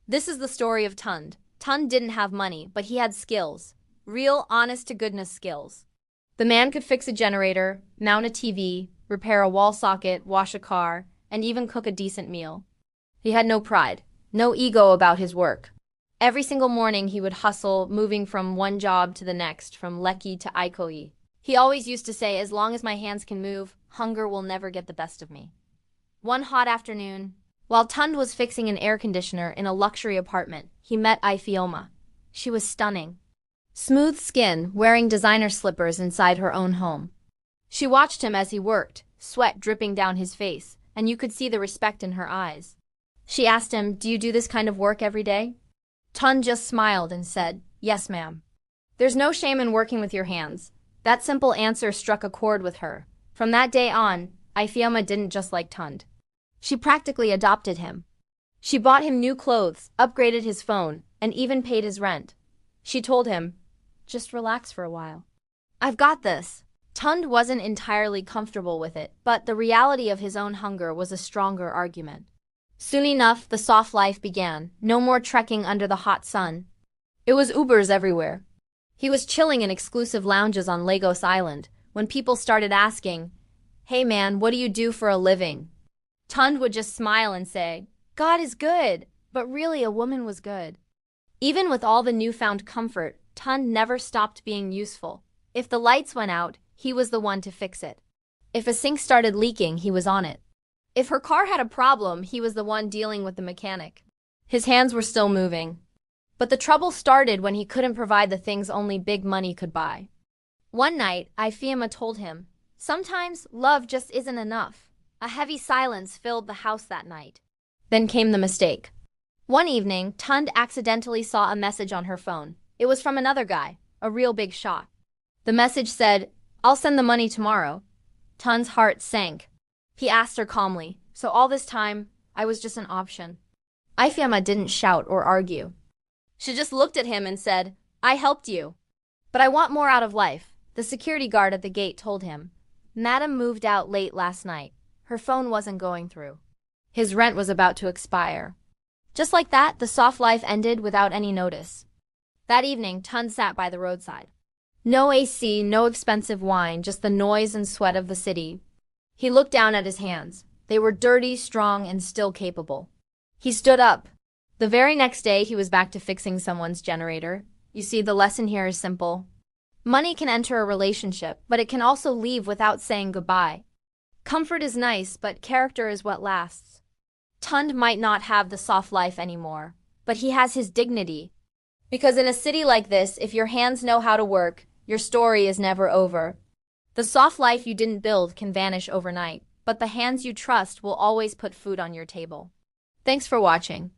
This is the story of Tund. Tund didn't have money, but he had skills. Real, honest-to-goodness skills. The man could fix a generator, mount a TV, repair a wall socket, wash a car, and even cook a decent meal. He had no pride, no ego about his work. Every single morning he would hustle, moving from one job to the next, from Lekki to Ikoyi. He always used to say, as long as my hands can move, hunger will never get the best of me. One hot afternoon, while Tund was fixing an air conditioner in a luxury apartment, he met Ifeoma. She was stunning. Smooth skin, wearing designer slippers inside her own home. She watched him as he worked, sweat dripping down his face, and you could see the respect in her eyes. She asked him, "Do you do this kind of work every day?" Tund just smiled and said, "Yes, ma'am." There's no shame in working with your hands. That simple answer struck a chord with her. From that day on, Ifeoma didn't just like Tund. She practically adopted him. She bought him new clothes, upgraded his phone, and even paid his rent. She told him, "Just relax for a while. I've got this." Tund wasn't entirely comfortable with it, but the reality of his own hunger was a stronger argument. Soon enough, the soft life began. No more trekking under the hot sun. It was Ubers everywhere. He was chilling in exclusive lounges on Lagos Island when people started asking, "Hey man, what do you do for a living?" Tund would just smile and say, "God is good," but really a woman was good. Even with all the newfound comfort, Tund never stopped being useful. If the lights went out, he was the one to fix it. If a sink started leaking, he was on it. If her car had a problem, he was the one dealing with the mechanic. His hands were still moving. But the trouble started when he couldn't provide the things only big money could buy. One night, Ifeoma told him, "Sometimes love just isn't enough." A heavy silence filled the house that night. Then came the mistake. One evening, Tund accidentally saw a message on her phone. It was from another guy, a real big shot. The message said, "I'll send the money tomorrow." Tund's heart sank. He asked her calmly, "So all this time, I was just an option?" Ifeoma didn't shout or argue. She just looked at him and said, "I helped you. But I want more out of life." The security guard at the gate told him, "Madam moved out late last night. Her phone wasn't going through. His rent was about to expire." Just like that, the soft life ended without any notice. That evening, Tund sat by the roadside. No AC, no expensive wine, just the noise and sweat of the city. He looked down at his hands. They were dirty, strong, and still capable. He stood up. The very next day, he was back to fixing someone's generator. You see, the lesson here is simple. Money can enter a relationship, but it can also leave without saying goodbye. Comfort is nice, but character is what lasts. Tund might not have the soft life anymore, but he has his dignity. Because in a city like this, if your hands know how to work, your story is never over. The soft life you didn't build can vanish overnight, but the hands you trust will always put food on your table. Thanks for watching.